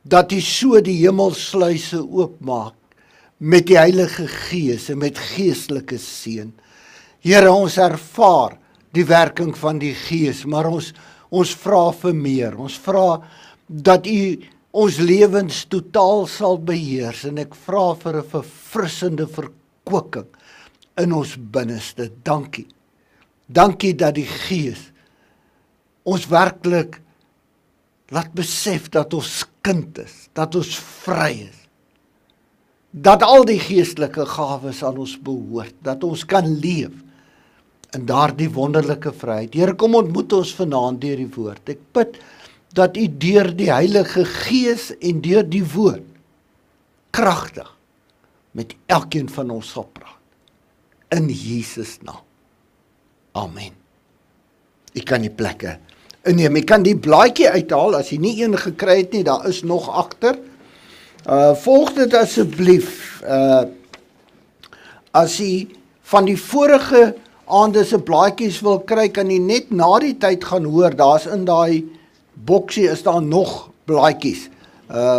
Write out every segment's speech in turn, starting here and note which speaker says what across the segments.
Speaker 1: dat U so die hemelsluise oopmaak met die Heilige Gees en met geestelike seën. Here, ons ervaar die werking van die Gees, maar ons vra vir meer. Ons vra dat U ons lewens totaal sal beheers, en ek vra vir 'n verfrissende verkwikking in ons binneste. Dankie. Dankie dat die Gees ons werklik laat besef dat ons kind is, dat ons vry is, dat al die geestelike gawes aan ons behoort, dat ons kan leef in daardie wonderlike vryheid. Here, kom ontmoet ons vanaand deur die woord. Ek bid dat U deur die Heilige Gees en deur die woord kragtig met elkeen van ons sal praat. In Jesus naam. Amen. U kan die plekke inneem. Jy kan die blaadjie uithaal as jy nie een gekry het nie, daar is nog agter. Volg dit asseblief. As jy van die vorige aande se blaadjies wil kry, kan jy net na die tyd gaan hoor. Daar's in daai boksie is daar nog blaadjies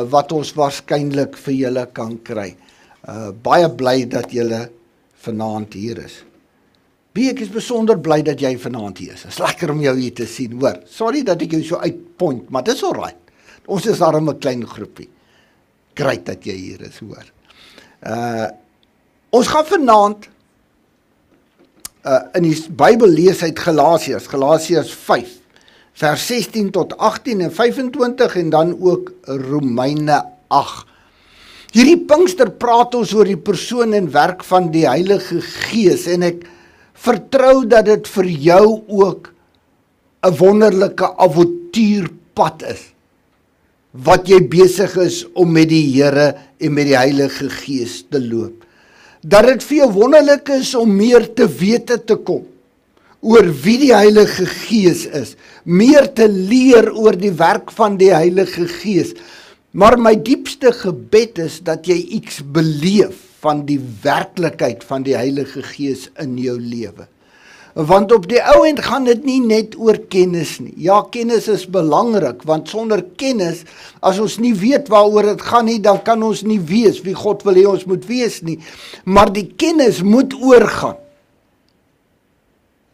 Speaker 1: wat ons waarskynlik vir julle kan kry. Baie bly dat julle vanaand hier is. Ek is besonder bly dat jy vanaand hier is. Het is lekker om jou hier te sien, hoor. Sorry dat ek jou so uitpoint, maar dis alright. Ons is daarom 'n klein groepie. Great dat jy hier is, hoor. Ons gaan vanaand in die Bybel lees uit Galasiërs 5, vers 16 tot 18 en 25 en dan ook Romeine 8. Hierdie Pinkster praat ons oor die persoon en werk van die Heilige Gees, en ek vertrou dat dit vir jou ook 'n wonderlike avontuurpad is, wat jy besig is om met die Here en met die Heilige Gees te loop. Dat dit vir jou wonderlik is om meer te wete te kom oor wie die Heilige Gees is, meer te leer oor die werk van die Heilige Gees. Maar my diepste gebed is dat jy iets beleef van die werklikheid van die Heilige Gees in jou lewe. Want op die ou end gaan dit nie net oor kennis nie. Ja, kennis is belangrik, want sonder kennis, as ons nie weet waaroor dit gaan nie, dan kan ons nie wees wie God wil hê ons moet wees nie. Maar die kennis moet oorgaan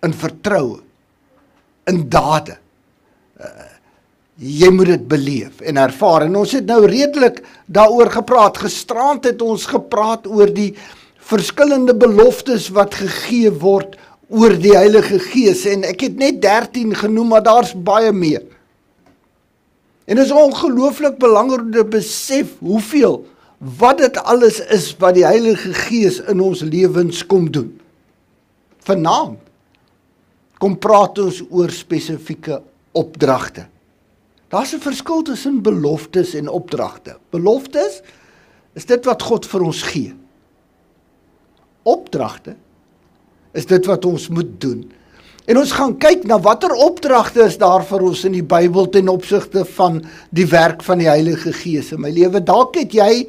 Speaker 1: in vertroue, in dade. Jy moet dit beleef en ervaar. En ons het nou redelik daaroor gepraat. Gisterand het ons gepraat oor die verskillende beloftes wat gegee word oor die Heilige Gees. En ek het net 13 genoem, maar daar's baie meer. En dit is ongelooflik belangrik om te besef wat dit alles is wat die Heilige Gees in ons lewens kom doen. Vanaand kom praat ons oor spesifieke opdragte. Daar's 'n verskil tussen beloftes en opdragte. Beloftes is dit wat God vir ons gee. Opdragte is dit wat ons moet doen. En ons gaan kyk na watter opdragte is daar vir ons in die Bybel ten opsigte van die werk van die Heilige Gees in my lewe. Dalk het jy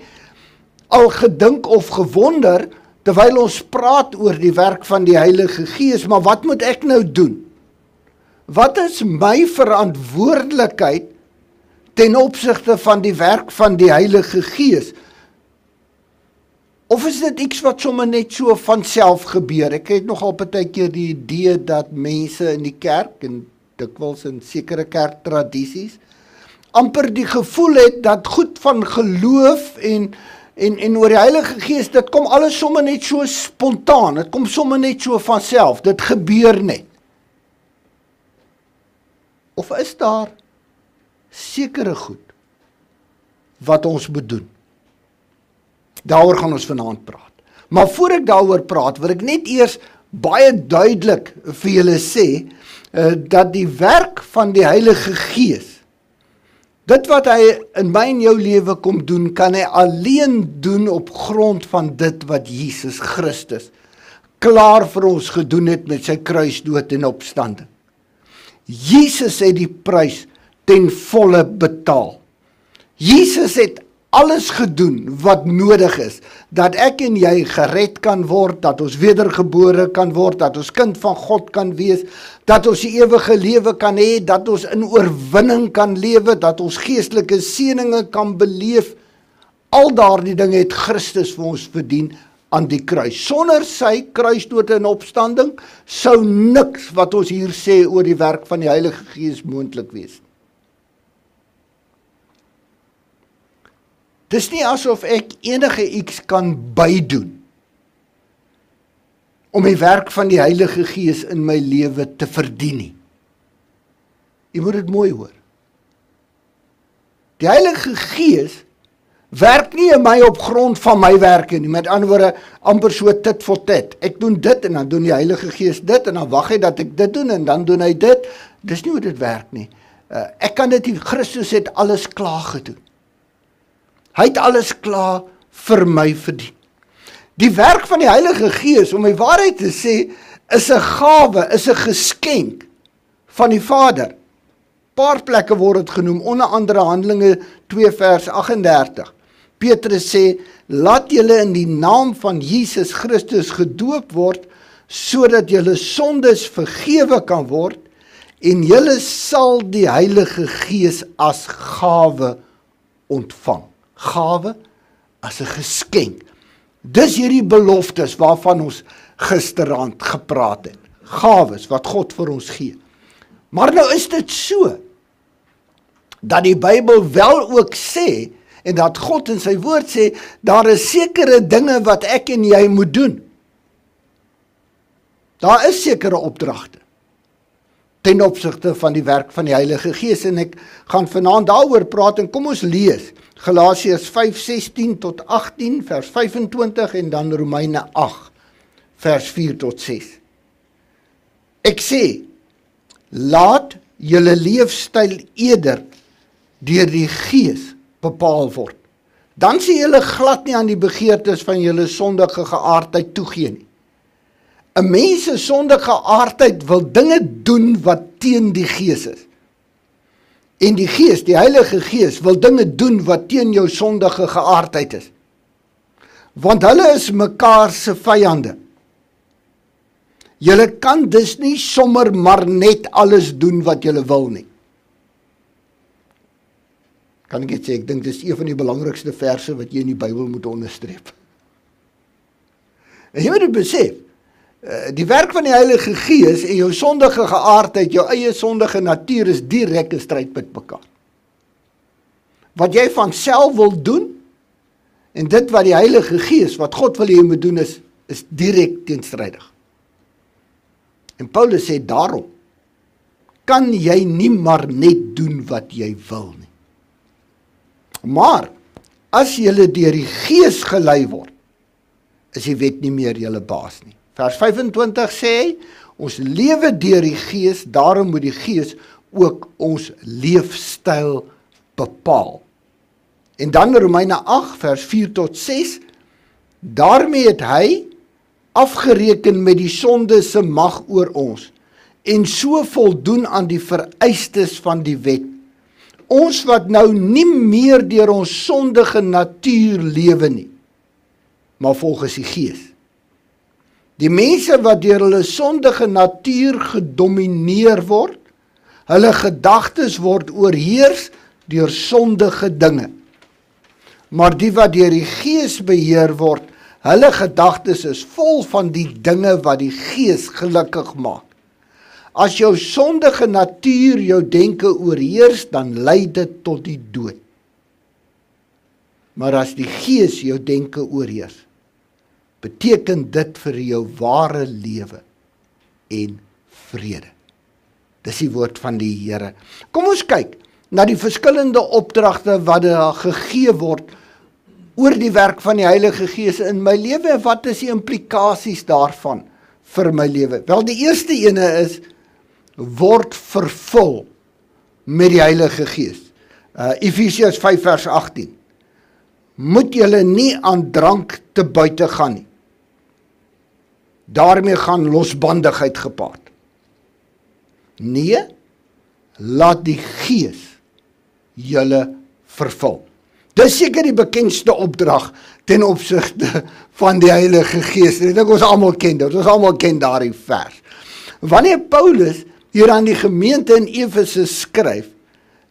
Speaker 1: al gedink of gewonder, terwyl ons praat oor die werk van die Heilige Gees, maar wat moet ek nou doen? Wat is my verantwoordelikheid ten opsigte van die werk van die Heilige Gees? Of is dit iets wat sommer net so van self gebeur? Ek het nogal partykeer die idee dat mense in die kerk, en dikwels in sekere kerktradisies, amper die gevoel het dat goed van geloof en oor die Heilige Gees, dit kom alles sommer net so spontaan, dit kom sommer net so van self, dit gebeur net. Of is daar sekere goed wat ons moet doen? Daaroor gaan ons vanaand praat. Maar voor ek daaroor praat, wil ek net eers baie duidelik vir julle sê, dat die werk van die Heilige Gees, dit wat hy in my en jou lewe kom doen, kan hy alleen doen op grond van dit wat Jesus Christus klaar vir ons gedoen het met sy kruisdood en opstanding. Jesus het die prys ten volle betaal. Jesus het alles gedoen wat nodig is, dat ek en jy gered kan word, dat ons wedergebore kan word, dat ons kind van God kan wees, dat ons die ewige lewe kan hê, dat ons in oorwinning kan lewe, dat ons geestelike seëninge kan beleef. Al daardie dinge het Christus vir ons verdien aan die kruis. Sonder sy kruisdood en opstanding sou niks wat ons hier sê oor die werk van die Heilige Gees moontlik wees. Dis nie asof ek enige iets kan bydoen om die werk van die Heilige Gees in my lewe te verdien nie. Jy moet dit mooi hoor. Die Heilige Gees werk nie in my op grond van my werke nie, met ander woorde, amper so tit vir tit. Ek doen dit en dan doen die Heilige Gees dit en dan wag hy dat ek dit doen en dan doen hy dit. Dis nie hoe dit werk nie. Ek kan dit nie, Christus het alles klaar gedoen. Hy het alles klaar vir my verdien. Die werk van die Heilige Gees, om my waarheid te sê, is 'n gawe, is 'n geskenk van die Vader. Paar plekke word dit genoem, onder andere Handelinge 2 vers 38. Petrus sê, laat julle in die naam van Jesus Christus gedoop word, sodat julle sondes vergewe kan word, en julle sal die Heilige Gees as gawe ontvang. Gawe as 'n geskenk. Dis hierdie beloftes waarvan ons gisterand gepraat het. Gawes wat God vir ons gee. Maar nou is dit so, dat die Bybel wel ook sê, en dat God in sy woord sê, daar is sekere dinge wat ek en jy moet doen. Daar is sekere opdragte ten opsigte van die werk van die Heilige Gees, en ek gaan vanaand daaroor praat, en kom ons lees Galasiërs 5:16 tot 18, vers 25, en dan Romeine 8, vers 4 tot 6. Ek sê, laat julle leefstyl eerder deur die Gees bepaal word. Dan sê julle glad nie aan die begeertes van julle sondige geaardheid toegee nie. 'n Mens se sondige geaardheid wil dinge doen wat teen die Gees is. En die Gees, die Heilige Gees, wil dinge doen wat teen jou sondige geaardheid is. Want hulle is mekaar se vyande. Julle kan dus nie sommer maar net alles doen wat julle wil nie. Kan ek net sê, ek dink dis een van die belangrikste verse wat jy in die Bybel moet onderstreep. En jy moet dit besef, die werk van die Heilige Gees en jou sondige geaardheid, jou eie sondige natuur is direk in stryd met mekaar. Wat jy van self wil doen, en dit wat die Heilige Gees, wat God wil hê jy moet doen, is direk teenstrydig. En Paulus sê, daarom kan jy nie maar net doen wat jy wil nie. Maar, as julle deur die Gees gelei word, is die wet nie meer julle baas nie. Vers 25 sê, ons lewe deur die Gees, daarom moet die Gees ook ons leefstyl bepaal. En dan Romeine 8, vers 4 tot 6, daarmee het hy afgereken met die sonde se mag oor ons, en so voldoen aan die vereistes van die wet. Ons wat nou nie meer deur ons sondige natuur lewe nie, maar volgens die Gees. Die mense wat deur hulle sondige natuur gedomineer word, hulle gedagtes word oorheers deur sondige dinge. Maar die wat deur die Gees beheer word, hulle gedagtes is vol van die dinge wat die Gees gelukkig maak. As jou sondige natuur jou denke oorheers, dan lei dit tot die dood. Maar as die Gees jou denke oorheers, beteken dit vir jou ware lewe en vrede. Dis die woord van die Here. Kom ons kyk na die verskillende opdragte wat daar gegee word oor die werk van die Heilige Gees in my lewe, en wat is die implikasies daarvan vir my lewe? Wel, die eerste ene is, word vervul met die Heilige Gees. Efesiërs 5 vers 18. Moet julle nie aan drank te buite gaan nie. Daarmee gaan losbandigheid gepaard. Nee, laat die Gees julle vervul. Dis seker die bekendste opdrag ten opsigte van die Heilige Gees. Ek dink ons almal ken dit. Ons almal ken daardie vers. Wanneer Paulus hier aan die gemeente in Efese skryf,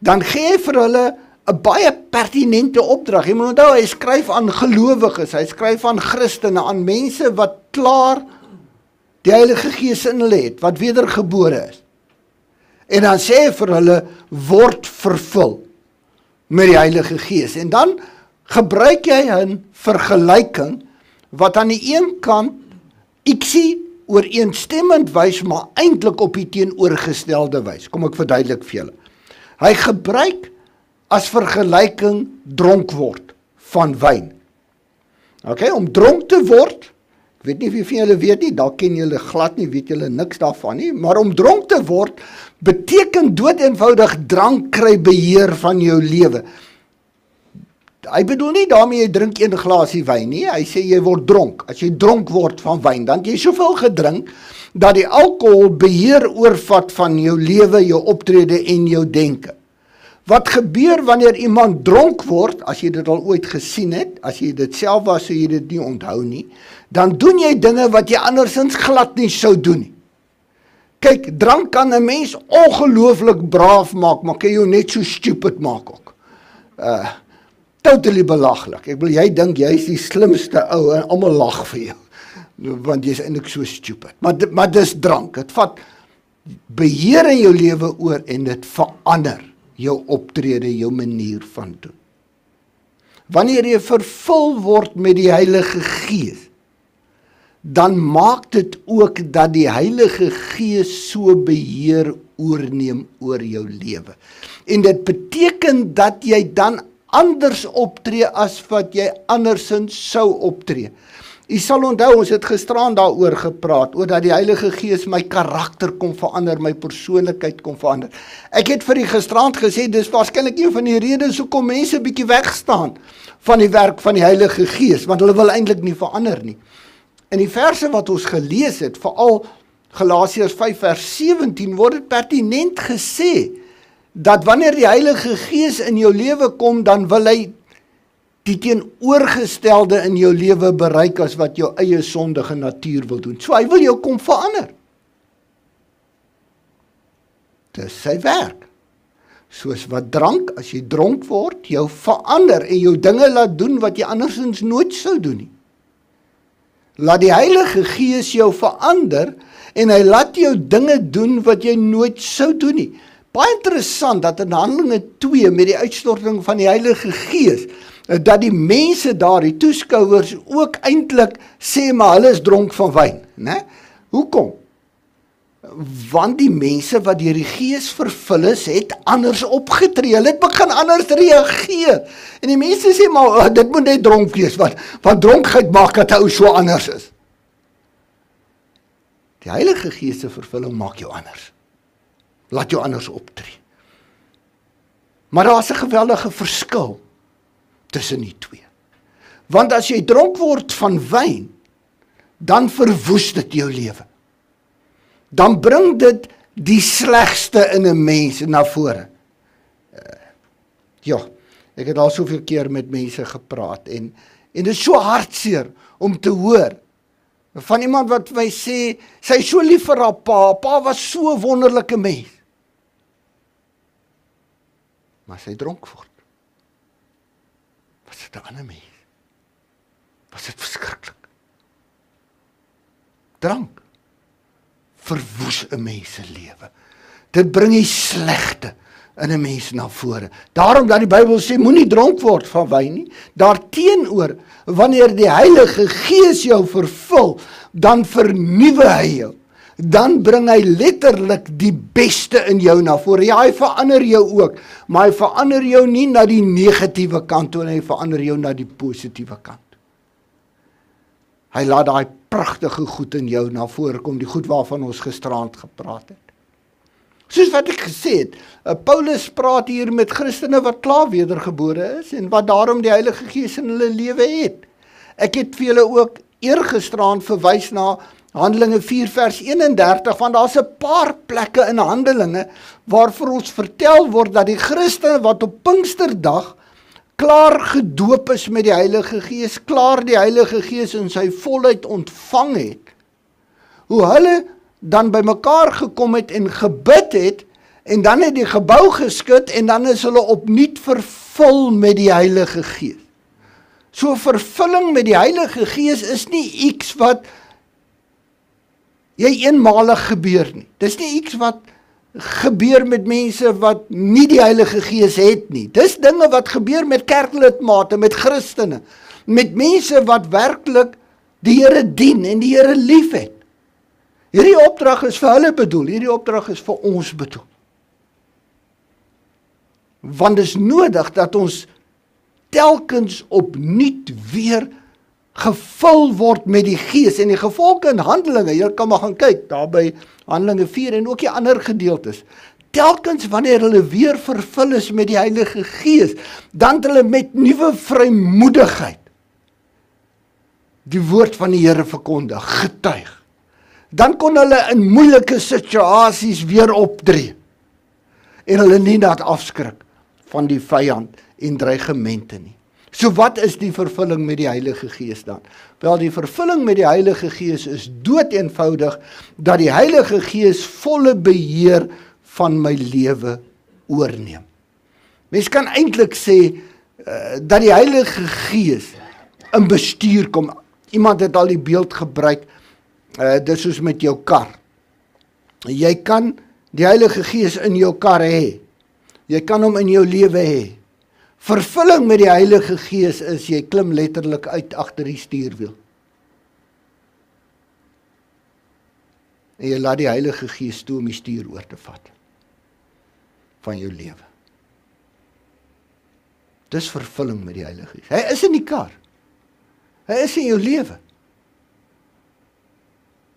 Speaker 1: dan gee hy vir hulle 'n baie pertinente opdrag. Jy moet onthou, hy skryf aan gelowiges, hy skryf aan Christene, aan mense wat klaar die Heilige Gees in hulle het, wat wedergebore is. En dan sê hy vir hulle, word vervul met die Heilige Gees. En dan gebruik jy 'n vergelyking wat aan die een kant ietsie ooreenstemmend wys, maar eintlik op die teenoorgestelde wys. Kom ek verduidelik vir julle. Hy gebruik as vergelyking dronk word van wyn. Okay, om dronk te word, ek weet nie wie van julle weet nie, dalk ken julle glad nie, weet julle niks daarvan nie, maar om dronk te word beteken dood eenvoudig drank kry beheer van jou lewe. Hy bedoel nie daarmee jy drink een glasie wyn nie, hy sê jy word dronk. As jy dronk word van wyn, dan het jy soveel gedrink dat die alkohol beheer oorvat van jou lewe, jou optrede en jou denke. Wat gebeur wanneer iemand dronk word, as jy dit al ooit gesien het, as jy dit self was, sou jy dit nie onthou nie, dan doen jy dinge wat jy andersins glad nie sou doen nie. Kyk, drank kan 'n mens ongelooflik braaf maak, maar kan jou net so stupid maak ook. Totally belaglik. Ek wil jy dink jy is die slimste ou en almal lag vir jou, want jy is eintlik so stupid. Maar dis drank. Dit vat beheer in jou lewe oor en dit verander jou optrede, jou manier van doen. Wanneer jy vervul word met die Heilige Gees, dan maak dit ook dat die Heilige Gees so beheer oorneem oor jou lewe. En dit beteken dat jy dan anders optree as wat jy andersins sou optree. Jy sal onthou, ons het gisteraan daaroor gepraat, oor dat die Heilige Gees my karakter kom verander, my persoonlikheid kom verander. Ek het vir die gisterand gesê, dis waarskynlik een van die redes hoekom mense bietjie wegstaan van die werk van die Heilige Gees, want hulle wil eintlik nie verander nie. In die verse wat ons gelees het, veral Galasiërs 5 vers 17, word dit pertinent gesê, dat wanneer die Heilige Gees in jou lewe kom, dan wil hy die teenoorgestelde in jou lewe bereik as wat jou eie sondige natuur wil doen. So hy wil jou kom verander. Dis sy werk. Soos wat drank, as jy dronk word, jou verander en jou dinge laat doen wat jy andersins nooit sou doen nie. Laat die Heilige Gees jou verander en hy laat jou dinge doen wat jy nooit sou doen nie. Baie interessant dat in Handelinge 2 met die uitstorting van die Heilige Gees, dat die mense daar, die toeskouers, ook eintlik sê, maar hulle is dronk van wyn. Né? Hoekom? Want die mense wat deur die Gees vervul is, het anders opgetree. Hulle het begin anders reageer. En die mense sê, maar dit moet net dronk wees, want dronkheid maak dat 'n ou so anders is. Die Heilige Gees se vervulling maak jou anders. Laat jou anders optree. Maar daar is 'n geweldige verskil tussen die twee. Want as jy dronk word van wyn, dan verwoes dit jou lewe. Dan bring dit die slegste in 'n mens na vore. Ja, ek het al soveel keer met mense gepraat en dit is so hartseer om te hoor van iemand wat vir my sê, sy is so lief vir haar pa was so 'n wonderlike mens. Maar sy dronk word. Was dit 'n ander mens? Was dit verskriklik? Drank verwoes 'n mens se lewe. Dit bring die slegte in 'n mens na vore. Daarom dat die Bybel sê, moenie dronk word van wyn nie. Daarteenoor, wanneer die Heilige Gees jou vervul, dan vernuwe hy jou. Dan bring hy letterlik die beste in jou na vore. Ja, hy verander jou ook, maar hy verander jou nie na die negatiewe kant toe, hy verander jou na die positiewe kant. Hy laat daai pragtige goed in jou na vore kom, die goed waarvan ons gisterand gepraat het. Soos wat ek gesê het, Paulus praat hier met Christene wat klaar wedergebore is en wat daarom die Heilige Gees in hulle lewe het. Ek het vir julle ook eergisterand verwys na Handelinge 4 vers 31, want daar's 'n paar plekke in Handelinge waar vir ons vertel word dat die Christene wat op Pinksterdag klaar gedoop is met die Heilige Gees, klaar die Heilige Gees in sy volheid ontvang het, hoe hulle dan by mekaar gekom het en gebid het, en dan het die gebou geskud, en dan is hulle opnuut vervul met die Heilige Gees. So vervulling met die Heilige Gees is nie iets wat jy eenmalig gebeur nie. Dis nie iets wat gebeur met mense wat nie die Heilige Gees het nie. Dis dinge wat gebeur met kerklidmate, met Christene, met mense wat werklik die Here dien en die Here lief het. Hierdie opdrag is vir hulle bedoel, hierdie opdrag is vir ons bedoel. Want dit is nodig dat ons telkens opnuut weer gevul word met die Gees, en die gevolge in Handelinge, jy kan maar gaan kyk, daar by Handelinge 4 en ook die ander gedeeltes, telkens wanneer hulle weer vervul is met die Heilige Gees, dan het hulle met nuwe vrymoedigheid die woord van die Here verkondig, getuig. Dan kon hulle in moeilike situasies weer optree, en hulle nie laat afskrik van die vyand en dreigemente nie. So wat is die vervulling met die Heilige Gees dan? Wel, die vervulling met die Heilige Gees is doeteenvoudig dat die Heilige Gees volle beheer van my lewe oorneem. Mens kan eintlik sê dat die Heilige Gees in bestuur kom. Iemand het al die beeld gebruik, dit soos met jou kar. Jy kan die Heilige Gees in jou kar hê. Jy kan hom in jou lewe hê. Vervulling met die Heilige Gees is, jy klim letterlik uit agter die stuurwiel. En jy laat die Heilige Gees toe om die stuur oor te vat van jou lewe. Dis vervulling met die Heilige Gees. Hy is in die kar. Hy is in jou lewe.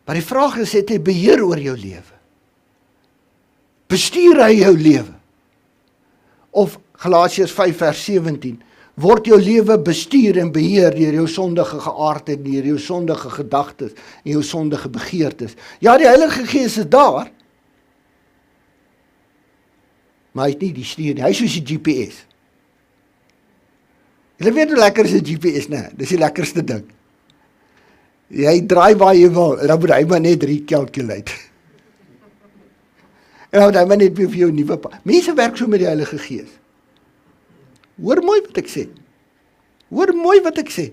Speaker 1: Maar die vraag is, het hy beheer oor jou lewe? Bestuur hy jou lewe? Of Galasiërs 5 vers 17, word jou lewe bestuur en beheer deur jou sondige geaardheid, deur jou sondige gedagtes en jou sondige begeertes. Ja, die Heilige Gees is daar, maar hy het nie die stuur nie. Hy is soos die GPS. Julle weet hoe lekker is 'n GPS, né? Dis die lekkerste ding. Jy draai waar jy wil, en dan moet hy maar net recalculate. En dan moet hy maar net vir jou nuwe pad. Mense werk so met die Heilige Gees. Hoor mooi wat ek sê. Hoor mooi wat ek sê.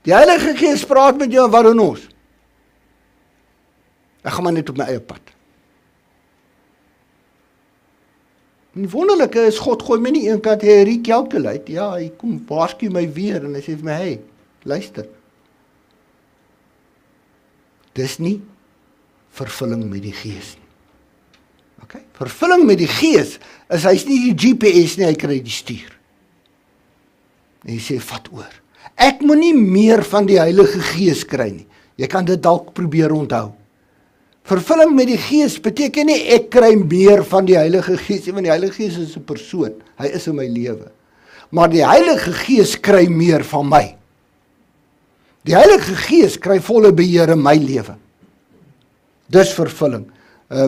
Speaker 1: Die Heilige Gees praat met jou, waarom ons? Ek gaan maar net op my eie pad. En die wonderlike is, God gooi my nie een kant, hy recalculate, ja, hy kom waarsku my weer, en hy sê vir my, hey, luister. Dis nie vervulling met die Gees nie. Okay? Vervulling met die Gees is, hy is nie die GPS nie, hy kry die stuur. En hy sê, vat oor. Ek moet nie meer van die Heilige Gees kry nie. Jy kan dit dalk probeer onthou. Vervulling met die Gees beteken nie, ek kry meer van die Heilige Gees, want die Heilige Gees is 'n persoon, hy is in my lewe. Maar die Heilige Gees kry meer van my. Die Heilige Gees kry volle beheer in my lewe. Dis vervulling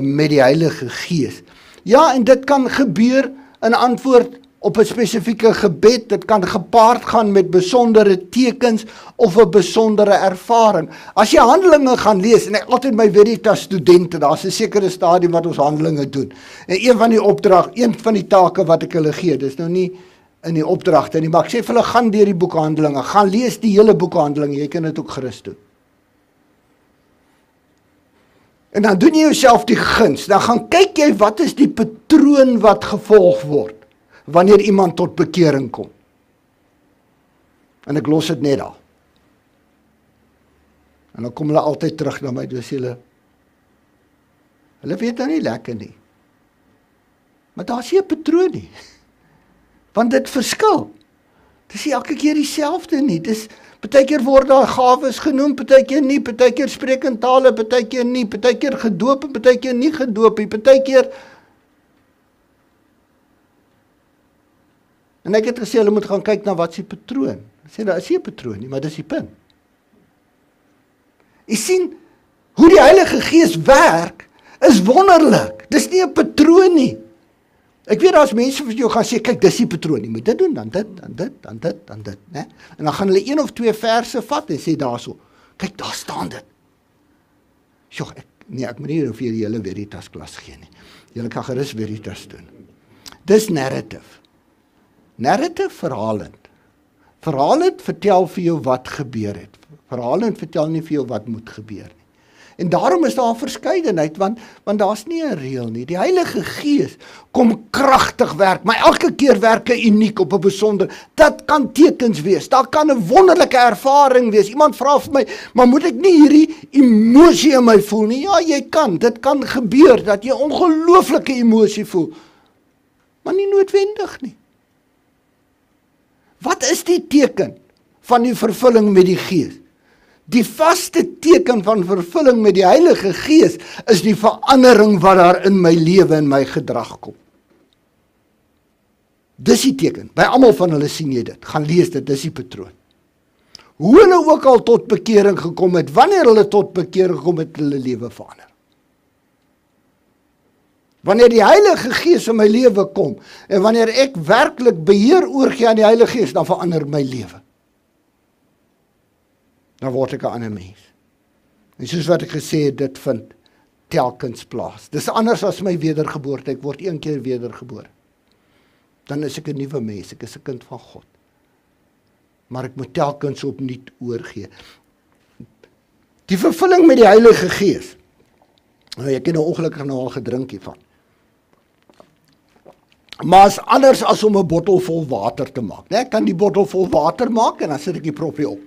Speaker 1: met die Heilige Gees. Ja, en dit kan gebeur in antwoord op 'n spesifieke gebed, dit kan gepaard gaan met besondere tekens of 'n besondere ervaring. As jy Handelinge gaan lees, en ek altyd my Veritas studente, daar's 'n sekere stadium wat ons Handelinge doen. En een van die take wat ek hulle gee, dis nou nie in die opdragte nie, maar ek sê vir hulle, gaan deur die boek Handelinge, gaan lees die hele boek Handelinge, jy kan dit ook gerus doen. En dan doen jy jouself die guns, dan gaan kyk jy wat is die patroon wat gevolg word, wanneer iemand tot bekering kom. En ek los dit net daar. En dan kom hulle altyd terug na my, dus hulle weet nou nie lekker nie. Maar daar is nie 'n patroon nie. Want dit verskil. Dis nie elke keer dieselfde nie. Dis partykeer word daar gawes genoem, partykeer nie, partykeer spreek in tale, partykeer nie, partykeer gedoop en partykeer nie gedoop nie, partykeer. En ek het gesê hulle moet gaan kyk na wat se patroon. Ek sê daar is nie 'n patroon nie, maar dis die punt. Jy sien hoe die Heilige Gees werk is wonderlik. Dis nie 'n patroon nie. Ek weet daar's mense wat jou gaan sê, kyk, dis die patroon, jy moet dit doen, dan dit, dan dit, né? En dan gaan hulle 1 of 2 verse vat en sê daarso, kyk, daar staan dit. Sjoe, ek moet nie vir die hele Veritas klas gee nie. Julle kan gerus Veritas doen. Dis narrative. Narrative verhalend. Verhalend vertel vir jou wat gebeur het. Verhalend vertel nie vir jou wat moet gebeur nie. En daarom is daar 'n verskeidenheid, want daar's nie 'n reël nie. Die Heilige Gees kom kragtig werk, maar elke keer werk hy uniek op 'n besonder. Dat kan tekens wees, daar kan 'n wonderlike ervaring wees. Iemand vra vir my, maar moet ek nie hierdie emosie in my voel nie? Ja, jy kan, dit kan gebeur, dat jy ongelooflike emosie voel, maar nie noodwendig nie. Wat is die teken van die vervulling met die Gees? Die vaste teken van vervulling met die Heilige Gees is die verandering wat daar in my lewe en my gedrag kom. Dis die teken. By almal van hulle sien jy dit. Gaan lees dit, dis die patroon. Hoe hulle ook al tot bekering gekom het, wanneer hulle tot bekering gekom het, hulle lewe verander. Wanneer die Heilige Gees in my lewe kom, en wanneer ek werklik beheer oorgee aan die Heilige Gees, dan verander my lewe. Dan word ek 'n ander mens. En soos wat ek gesê het, dit vind telkens plaas. Dis anders as my wedergeboorte, ek word 1 keer wedergebore. Dan is ek 'n nuwe mens, ek is 'n kind van God. Maar ek moet telkens opnuut oorgee. Die vervulling met die Heilige Gees. Nou, ek het nou ongelukkig nou al gedrink hiervan. Maar is anders as om 'n bottel vol water te maak. Ek kan die bottel vol water maak en dan sit ek die propie op.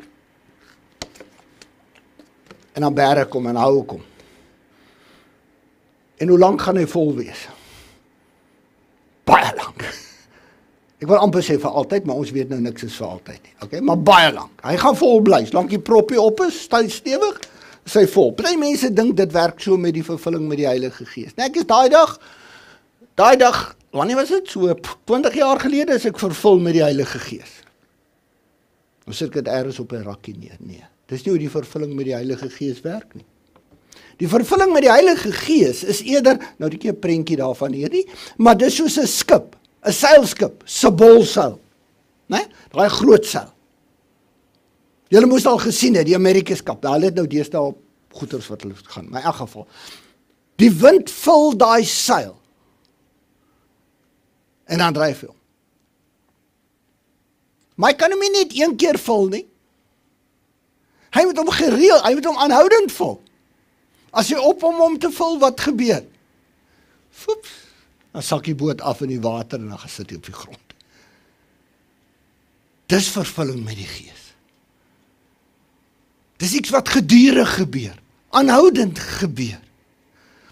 Speaker 1: En dan bære ek hom en hou ek hom. En hoe lank gaan hy vol wees? Baie lank. Ek wil amper sê vir altyd, maar ons weet nou niks is vir altyd nie. Okay? Maar baie lank. Hy gaan vol bly. Solank die propie op is, stewig, is hy vol. Baie mense dink dit werk so met die vervulling met die Heilige Gees. Nee, ek is daai dag, wanneer was dit? So 20 jaar gelede is ek vervul met die Heilige Gees. Ons sit dit ergens op 'n rakkie neer. Nee. Dis nie hoe die vervulling met die Heilige Gees werk nie. Die vervulling met die Heilige Gees is eerder, nou die keer prentjie daarvan hierdie, maar dis soos 'n skip, 'n seilskip, Sabolseil, né? Daai groot seil. Julle moes al gesien het, die Amerika skip, hulle het nou deesdae op goeters wat hulle gaan, maar in elk geval, die wind vul daai seil, en dan dryf hy hom. Maar hy kan hom nie net 1 keer vul nie. Hy moet hom gereeld, hy moet hom aanhoudend vul. As jy op om te vul, wat gebeur? Foeps, dan sak die boot af in die water en dan gesit hy op die grond. Dis vervulling met die Gees. Dis iets wat gedurig gebeur, aanhoudend gebeur.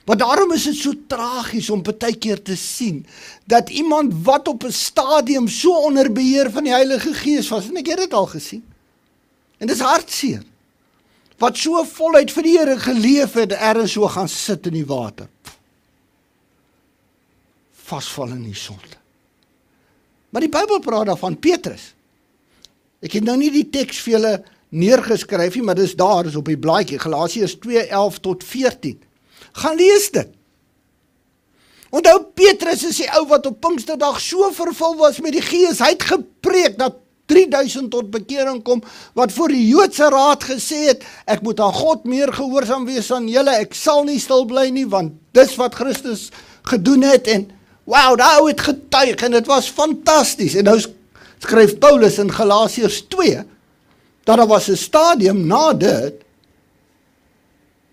Speaker 1: Maar daarom is dit so tragies om partykeer te sien, dat iemand wat op 'n stadium so onder beheer van die Heilige Gees was, en ek het dit al gesien, en dis hartseer, wat so voluit vir die Here geleef het, ergens so gaan sit in die water, vasval in die sonde. Maar die Bybel praat daarvan, Petrus, ek het nou nie die teks vir julle neergeskryf nie, maar dis daar, is op die blaadjie, Galasiërs 2:11 tot 14, gaan lees dit. Onthou, Petrus is die ou wat op Pinksterdag so vervul was met die Gees, hy het gepreek dat 3000 tot bekering kom, wat voor die Joodse raad gesê het, ek moet aan God meer gehoorsaam wees aan julle, ek sal nie stil bly nie, want dis wat Christus gedoen het, en wow, daai ou het getuig, en dit was fantasties, en nou skryf Paulus in Galasiërs 2, dat daar was 'n stadium na dit,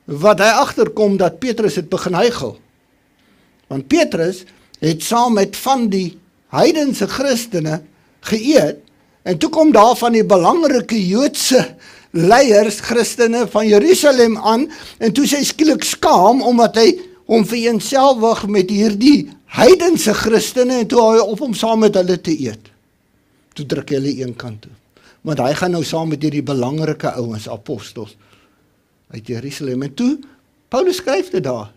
Speaker 1: wat hy agterkom dat Petrus het begin huigel. Want Petrus het saam met van die heidense Christene geëet, en toe kom daar van die belangrike Joodse leiers, Christene van Jerusalem aan, en toe sy skielik skaam, omdat hy hom vereenselwig met hierdie heidense Christene, en toe hy op hom saam met hulle te eet. Toe druk hy hulle een kant toe. Want hy gaan nou saam met hierdie belangrike ouens, apostels, uit Jerusalem, en toe, Paulus skryf dit daar,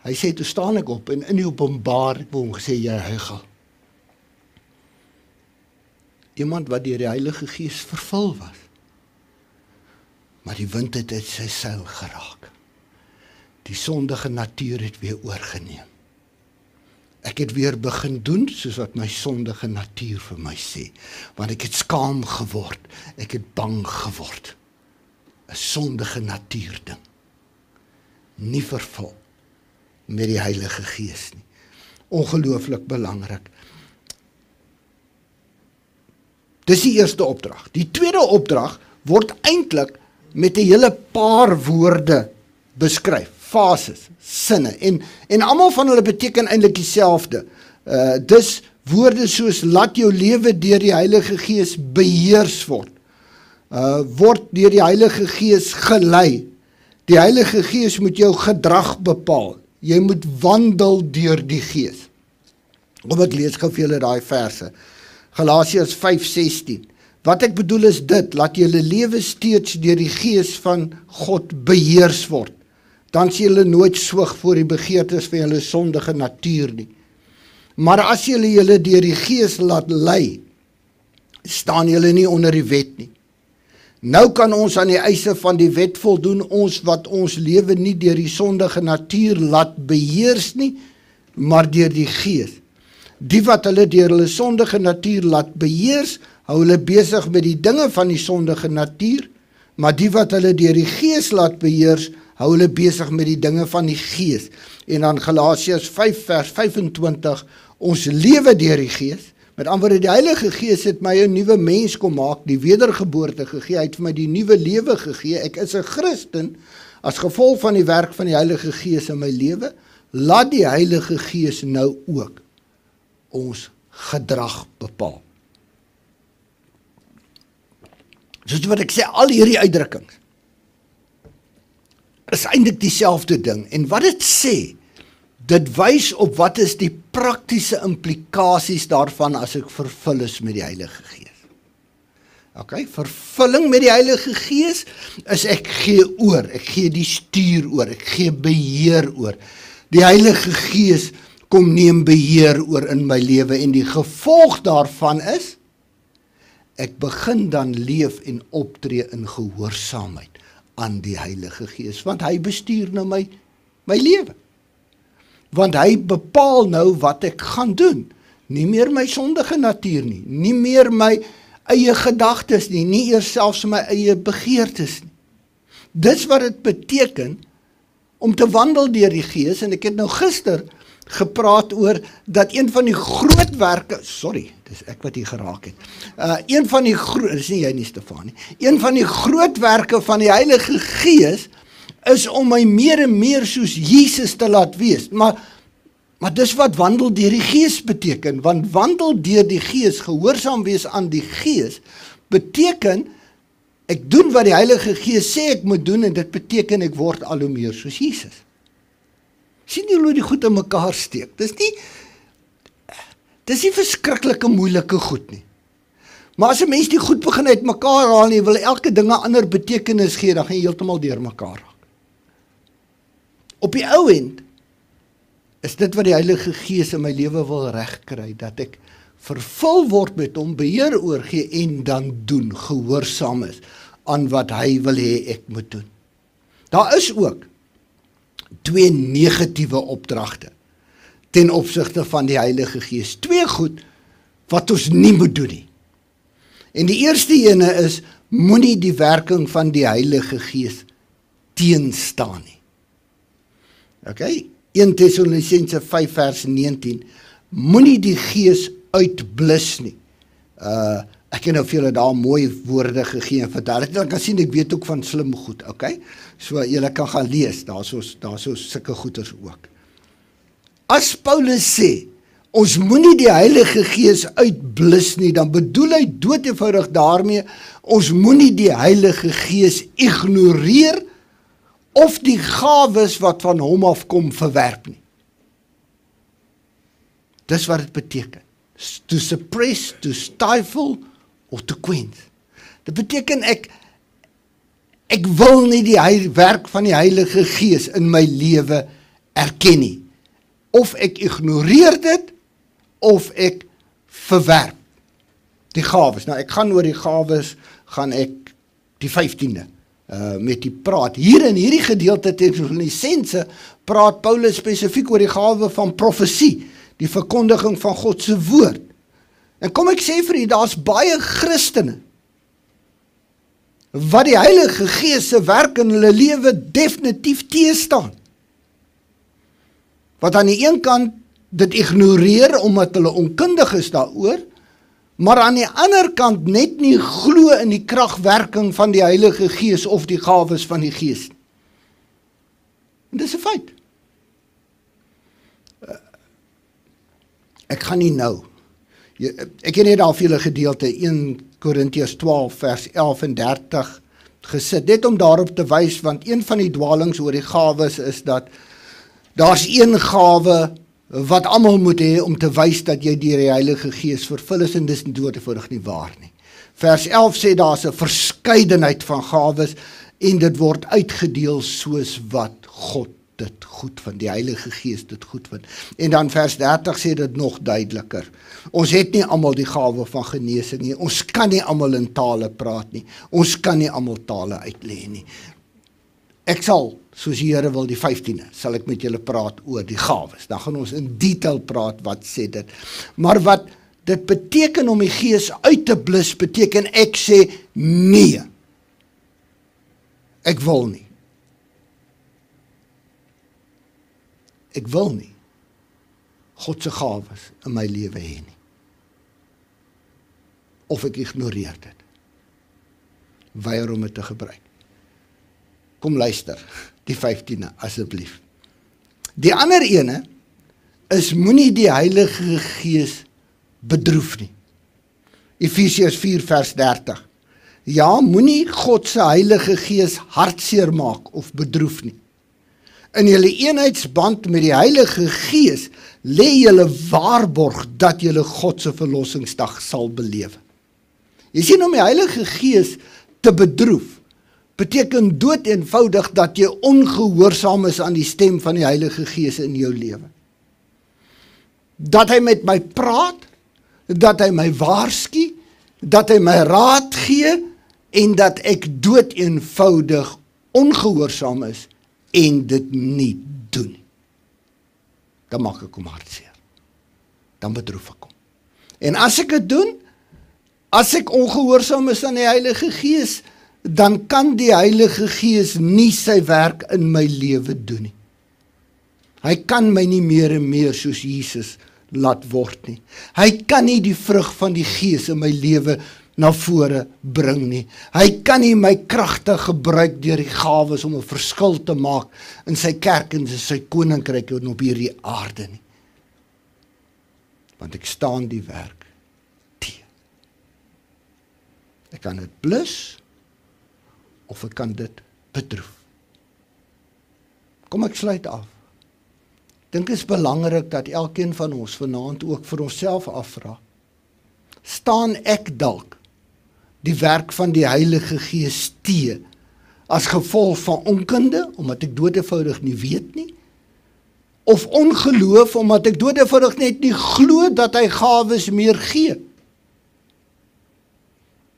Speaker 1: hy sê, toe staan ek op, en in die openbaar, ek wil hom gesê, jy huigel. Iemand wat deur die Heilige Gees vervul was, maar die wind het uit sy seil geraak, die sondige natuur het weer oorgeneem, Ek het weer begin doen soos wat my sondige natuur vir my sê. Want ek het skaam geword, ek het bang geword. 'n Sondige natuur ding. Nie vervul met die Heilige Gees nie. Ongelooflik belangrik. Dis die eerste opdrag. Die tweede opdrag word eintlik met 'n hele paar woorde beskryf. Fases, sinne. En almal van hulle beteken eintlik dieselfde. Dis woorde soos laat jou lewe deur die Heilige Gees beheers word. Word deur die Heilige Gees gelei. Die Heilige Gees moet jou gedrag bepaal. Jy moet wandel deur die Gees. Kom ek lees gou vir julle daai verse. Galasiërs 5:16. Wat ek bedoel is dit, laat julle lewe steeds deur die Gees van God beheers word. Dan sal julle nooit swyg voor die begeertes van julle sondige natuur nie. Maar as julle deur die Gees laat lei, staan julle nie onder die wet nie. Nou kan ons aan die eise van die wet voldoen, ons wat ons lewe nie deur die sondige natuur laat beheers nie, maar deur die Gees. Die wat hulle deur hulle sondige natuur laat beheers, hou hulle besig met die dinge van die sondige natuur, maar die wat hulle deur die Gees laat beheers, hou hulle besig met die dinge van die Gees. En dan Galasiërs 5 vers 25, ons lewe deur die Gees. Met ander woorde, die Heilige Gees het my 'n nuwe mens kom maak, die wedergeboorte gegee, hy het vir my die nuwe lewe gegee. Ek is 'n Christen as gevolg van die werk van die Heilige Gees in my lewe. Laat die Heilige Gees nou ook ons gedrag bepaal. Soos wat ek sê, al hierdie uitdrukkings is eintlik dieselfde ding. En wat dit sê, dit wys op wat is die praktiese implikasies daarvan as ek vervul is met die Heilige Gees. Okay, vervulling met die Heilige Gees is ek gee oor, ek gee die stuur oor, ek gee beheer oor. Die Heilige Gees kom neem beheer oor in my lewe en die gevolg daarvan is, ek begin dan leef en optree in gehoorsaamheid aan die Heilige Gees, want hy bestuur nou my lewe. Want hy bepaal nou wat ek gaan doen. Nie meer my sondige natuur nie, nie meer my eie gedagtes nie, nie eers selfs my eie begeertes nie. Dis wat dit beteken om te wandel deur die Gees, en ek het nou gister gepraat oor dat een van die groot werke, dis ek wat hier geraak het, dis nie jy nie, Stefan nie, een van die groot werke van die Heilige Gees is om my meer en meer soos Jesus te laat wees, maar dis wat wandel deur die Gees beteken, want wandel deur die Gees, gehoorsaam wees aan die Gees, beteken, ek doen wat die Heilige Gees sê ek moet doen, en dit beteken ek word al hoe meer soos Jesus. Sien jy hoe die goed in mekaar steek? Dis nie verskriklike moeilike goed nie. Maar as 'n mens die goed begin uit mekaar haal en jy wil elke ding 'n ander betekenis gee, dan gaan jy heeltemal deur mekaar raak. Op die ou end is dit wat die Heilige Gees in my lewe wil regkry, dat ek vervul word met hom, beheer oorgee en dan doen, gehoorsaam is aan wat hy wil hê ek moet doen. Daar is ook 2 negatiewe opdragte ten opsigte van die Heilige Gees. 2 goed wat ons nie moet doen nie. En die eerste ene is, moenie die werking van die Heilige Gees teenstaan nie. Okay? 1 Tessalonisense 5 vers 19, moenie die Gees uitblus nie. Ek het nou vir julle daar mooi woorde gegee en vertel. Ek kan sien, ek weet ook van slim goed, okay? So, julle kan gaan lees, daar so sulke goeders ook. As Paulus sê, ons moenie die Heilige Gees uitblus nie, dan bedoel hy dood eenvoudig daarmee, ons moenie die Heilige Gees ignoreer, of die gawes wat van hom afkom verwerp nie. Dis wat dit beteken. To suppress, to stifle, of to quench. Dit beteken ek wil nie die werk van die Heilige Gees in my lewe erken nie. Of ek ignoreer dit, of ek verwerp die gawes. Nou, ek gaan oor die gawes, gaan ek die 15de met die praat. Hier in hierdie gedeelte Tessalonisense praat Paulus spesifiek oor die gawe van profesie, die verkondiging van God se woord. En kom ek sê vir u, daar's baie Christene wat die Heilige Gees se werk in hulle lewe definitief teestaan. Wat aan die een kant dit ignoreer omdat hulle onkundig is daaroor, maar aan die ander kant net nie glo in die kragwerking van die Heilige Gees of die gawes van die Gees. En dis 'n feit. Ek gaan nie nou. Ek het net daar vir julle gedeelte 1 Korintiërs 12 vers 11 en 30 gesit, net om daarop te wys, want een van die dwalings oor die gawes is dat daar's een gawe wat almal moet hê om te wys dat jy deur die Heilige Gees vervul is, en dis doodevoudig nie waar nie. Vers 11 sê daar's 'n verskeidenheid van gawes en dit word uitgedeel soos wat God dit goed vind, die Heilige Gees dit goed vind. En dan vers 30 sê dit nog duideliker. Ons het nie almal die gawe van genesing nie. Ons kan nie almal in tale praat nie. Ons kan nie almal tale uitlê nie. Ek sal, soos die Here wil, die 15de, sal ek met julle praat oor die gawes. Dan gaan ons in detail praat wat sê dit. Maar wat dit beteken om die Gees uit te blus, beteken ek sê nee. Ek wil nie. Ek wil nie God se gawes in my lewe hê nie. Of ek ignoreer dit. Weier om dit te gebruik. Kom luister, die 15de asseblief. Die ander ene is moenie die Heilige Gees bedroef nie. Efesiërs 4 vers 30. Ja, moenie God se Heilige Gees hartseer maak of bedroef nie. In julle eenheidsband met die Heilige Gees lê julle waarborg dat julle God se verlossingsdag sal belewe. Jy sien, om die Heilige Gees te bedroef beteken dood eenvoudig dat jy ongehoorsaam is aan die stem van die Heilige Gees in jou lewe. Dat hy met my praat, dat hy my waarsku, dat hy my raad gee en dat ek dood eenvoudig ongehoorsaam is en dit nie doen nie. Dan maak ek hom hartseer. Dan bedroef ek hom. En as ek dit doen, as ek ongehoorsaam is aan die Heilige Gees, dan kan die Heilige Gees nie sy werk in my lewe doen nie. Hy kan my nie meer en meer soos Jesus laat word nie. Hy kan nie die vrug van die Gees in my lewe na vore bring nie. Hy kan nie my kragte gebruik deur die gawes om 'n verskil te maak in sy kerk en sy koninkryk op hierdie aarde nie. Want ek staan die werk teen. Ek kan dit blus of ek kan dit bedroef. Kom ek sluit af. Ek dink dit is belangrik dat elkeen van ons vanaand ook vir onsself afvra. Staan ek dalk die werk van die Heilige Gees teë as gevolg van onkunde, omdat ek doodevoudig nie weet nie, of ongeloof, omdat ek doodevoudig net nie glo dat hy gawes meer gee,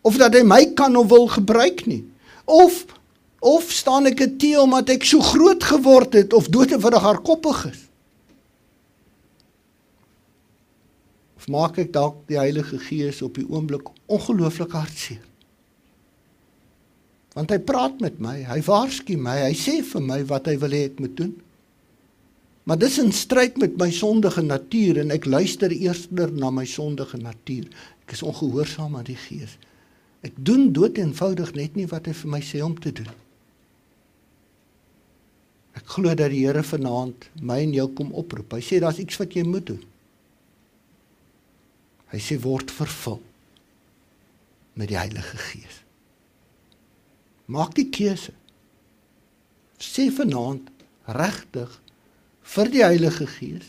Speaker 1: of dat hy my kan of wil gebruik nie, of staan ek dit teë omdat ek so groot geword het, of doodevoudig hardkoppig is, of maak ek dalk die Heilige Gees op die oomblik ongelooflik hartseer. Want hy praat met my, hy waarsku my, hy sê vir my wat hy wil hê ek moet doen. Maar dis in stryd met my sondige natuur en ek luister eerder na my sondige natuur. Ek is ongehoorsaam aan die Gees. Ek doen dood eenvoudig net nie wat hy vir my sê om te doen. Ek glo dat die Here vanaand my en jou kom oproep. Hy sê daar's iets wat jy moet doen. Hy sê word vervul met die Heilige Gees. Maak die keuse. Sê vanaand regtig vir die Heilige Gees,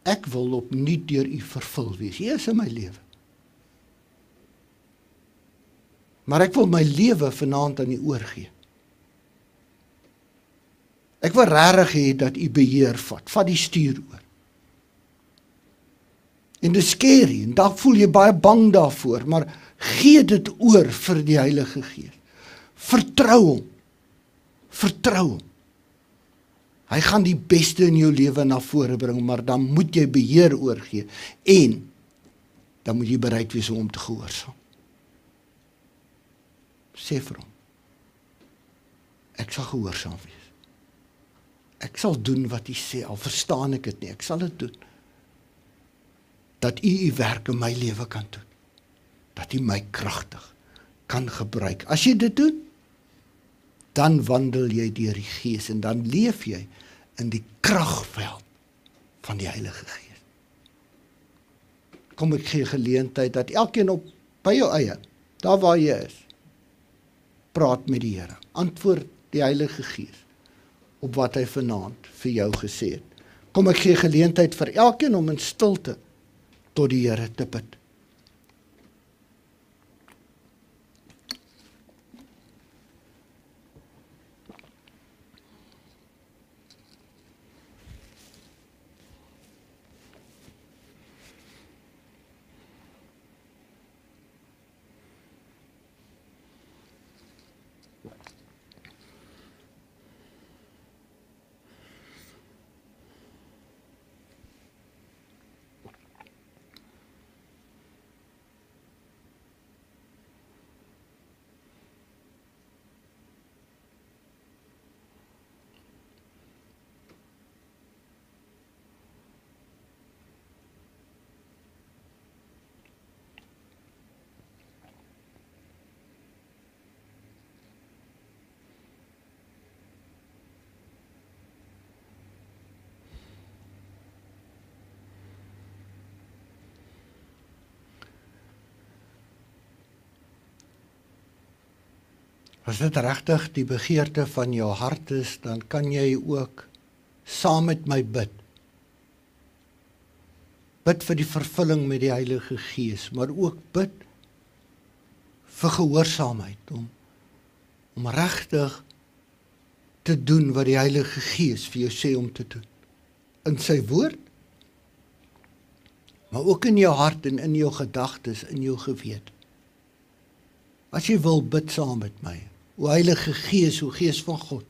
Speaker 1: ek wil opnuut deur u vervul wees. Hy is in my lewe. Maar ek wil my lewe vanaand aan u oorgee. Ek wil regtig hê dat u beheer vat die stuur oor. En dit is scary, en daar voel jy baie bang daarvoor, maar gee dit oor vir die Heilige Gees. Vertrou hom. Vertrou hom. Hy gaan die beste in jou lewe na vore bring, maar dan moet jy beheer oorgee en dan moet jy bereid wees om te gehoorsaam. Sê vir hom, ek sal gehoorsaam wees. Ek sal doen wat hy sê, al verstaan ek dit nie, ek sal dit doen. Dat u werk in my lewe kan doen. Dat u my kragtig kan gebruik. As jy dit doen, dan wandel jy deur die Gees en dan leef jy in die kragveld van die Heilige Gees. Kom ek gee geleentheid dat elkeen op by jou eie, daar waar jy is, praat met die Here. Antwoord die Heilige Gees op wat hy vanaand vir jou gesê het. Kom ek gee geleentheid vir elkeen om in stilte tot die Here te bid. As dit regtig die begeerte van jou hart is, dan kan jy ook saam met my bid. Bid vir die vervulling met die Heilige Gees, maar ook bid vir gehoorsaamheid, om regtig te doen wat die Heilige Gees vir jou sê om te doen. In sy woord, maar ook in jou hart en in jou gedagtes, in jou gewete. As jy wil, bid saam met my. O Heilige Gees, o Gees van God,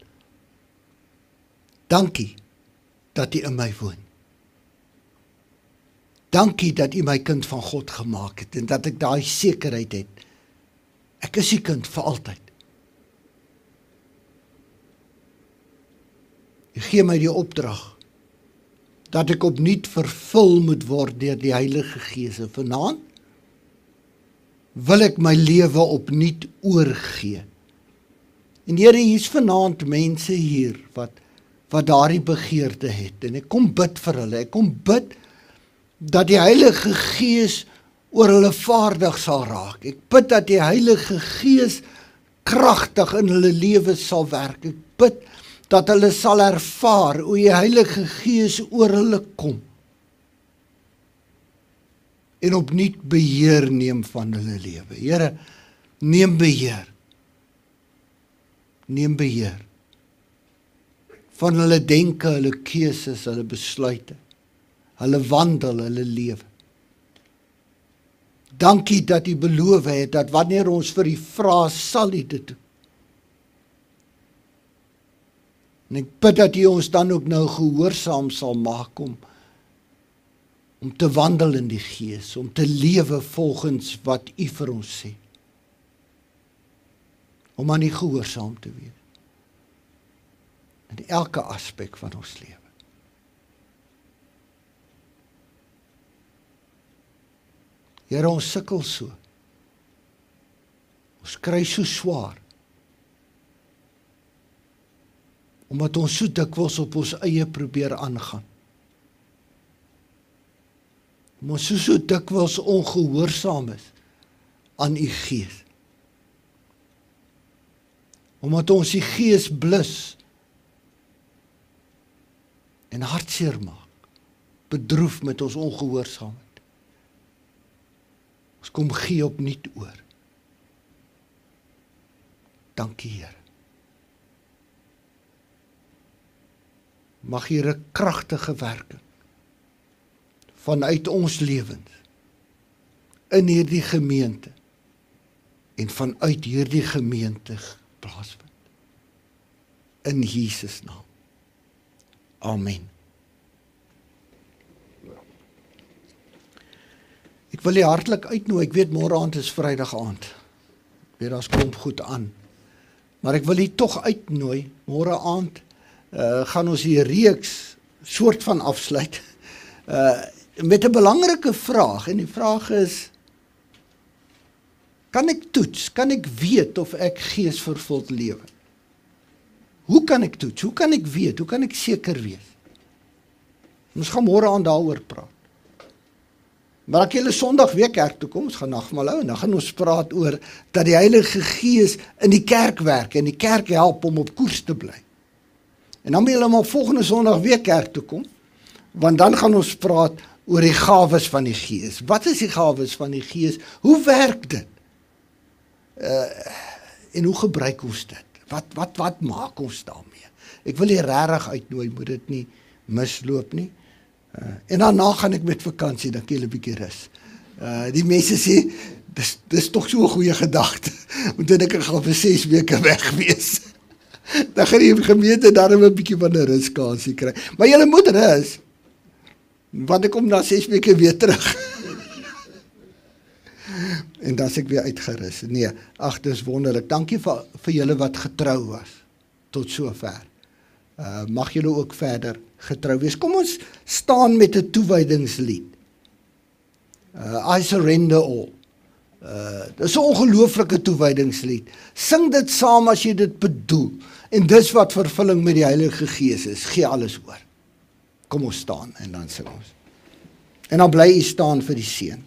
Speaker 1: dankie dat U in my woon. Dankie dat U my kind van God gemaak het en dat ek daai sekerheid het. Ek is U kind vir altyd. U gee my die opdrag dat ek opnuut vervul moet word deur die Heilige Gees. En vanaand wil ek my lewe opnuut oorgee. En Here, hier's vanaand mense hier wat daardie begeerte het. En ek kom bid vir hulle. Ek kom bid dat die Heilige Gees oor hulle vaardig sal raak. Ek bid dat die Heilige Gees kragtig in hulle lewe sal werk. Ek bid dat hulle sal ervaar hoe die Heilige Gees oor hulle kom. En opnuut beheer neem van hulle lewe. Here, neem beheer. Neem beheer van hulle denke, hulle keuses, hulle besluite, hulle wandel, hulle lewe. Dankie dat U beloof het dat wanneer ons vir U vra, sal U dit doen. En ek bid dat U ons dan ook nou gehoorsaam sal maak om te wandel in die Gees, om te lewe volgens wat U vir ons sê. Om aan U gehoorsaam te wees. In elke aspek van ons lewe. Here, ons sukkel so. Ons kry so swaar. Omdat ons so dikwels op ons eie probeer aangaan. Omdat ons so dikwels ongehoorsaam is aan U Gees. Omdat ons die Gees blus en hartseer maak, bedroef met ons ongehoorsaamheid. Ons kom gee opnuut oor. Dankie, Here. Mag hier 'n kragtige werking vanuit ons lewens in hierdie gemeente en vanuit hierdie gemeente plaasvind. In Jesus naam. Amen. Ek wil jy hartlik uitnooi, ek weet môre aand is Vrydag aand. Ek weet daar's klomp goed aan. Maar ek wil jy tog uitnooi, môre aand gaan ons die reeks soort van afsluit met 'n belangrike vraag, en die vraag is, kan ek toets, kan ek weet of ek geesvervuld lewe? Hoe kan ek toets, hoe kan ek weet, hoe kan ek seker wees? Ons gaan môre aand daaroor praat. Maar as julle Sondag weer kerk toe kom, ons gaan nagmaal hou, en dan gaan ons praat oor dat die Heilige Gees in die kerk werk, en die kerk help om op koers te bly. En dan moet julle maar volgende Sondag weer kerk toe kom, want dan gaan ons praat oor die gawes van die Gees. Wat is die gawes van die Gees? Hoe werk dit? En hoe gebruik ons dit? Wat maak ons daarmee? Ek wil jy regtig uitnooi, moet dit nie misloop nie. En daarna gaan ek met vakansie, dan kan jy 'n bietjie rus. Die mense sê, dis tog so 'n goeie gedagte, want dan ek gaan vir 6 weke weg wees. Dan gaan die gemeente daarom 'n bietjie van 'n ruskansie kry. Maar julle moet rus, want ek kom na 6 weke weer terug. En dan is ek weer uitgerus. Nee, ag, dis wonderlik. Dankie vir julle wat getrou was, tot sover. Mag julle ook verder getrou wees. Kom ons staan met 'n toewydingslied. I surrender all. Dis 'n ongelooflike toewydingslied. Sing dit saam as jy dit bedoel. En dis wat vervulling met die Heilige Gees is. Gee alles oor. Kom ons staan en dan sing ons. En dan bly jy staan vir die seën.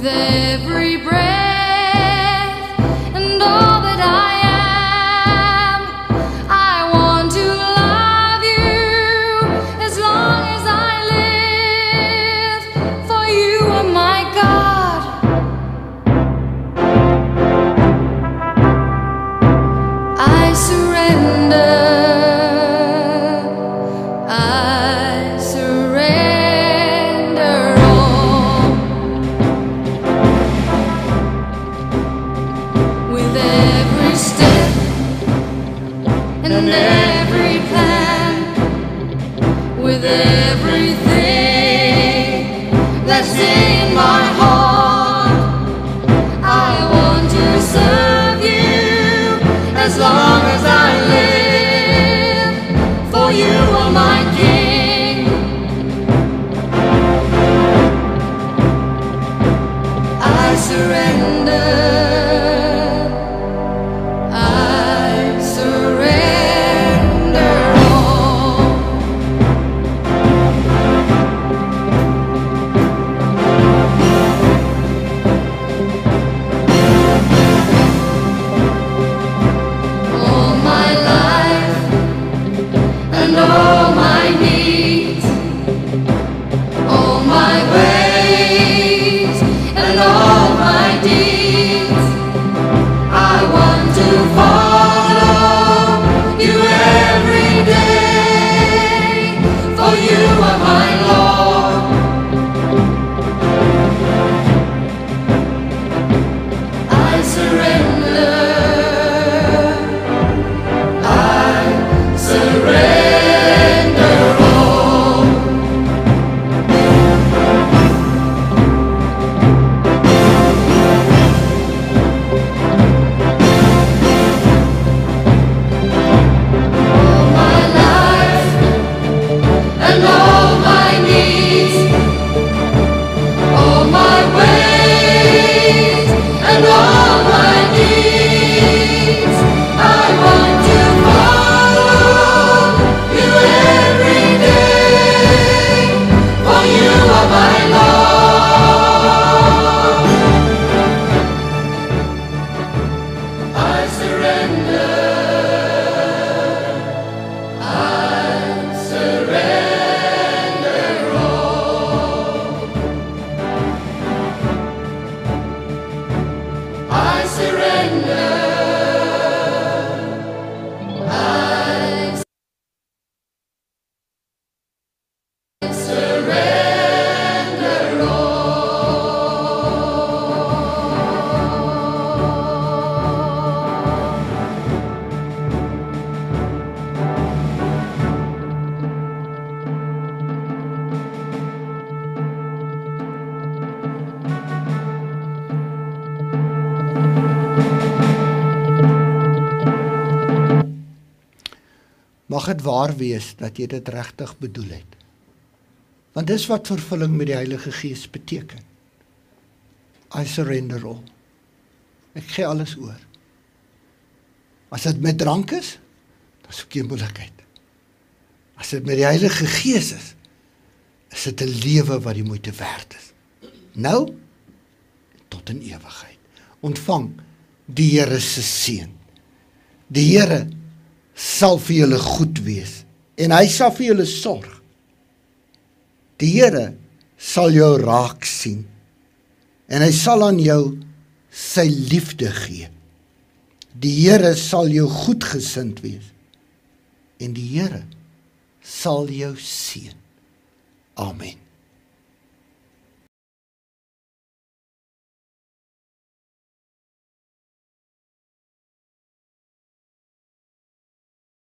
Speaker 2: Every breath and all that I am, I want to love you as long as I live, for you are my God. I surrender. And every plan, with everything that's in my heart, I want to serve you as long as I live, for you are my King. I surrender. All my
Speaker 1: mag dit waar wees dat jy dit regtig bedoel het. Want dis wat vervulling met die Heilige Gees beteken. I surrender all. Ek gee alles oor. As dit met drank is, dan is ook geen moeilikheid. As dit met die Heilige Gees is dit 'n lewe wat die moeite werd is. Nou, tot in ewigheid. Ontvang die Here se seën. Die Here sal vir julle goed wees en hy sal vir julle sorg. Die Here sal jou raak sien en hy sal aan jou sy liefde gee. Die Here sal jou goedgesind wees en die Here sal jou seën. Amen.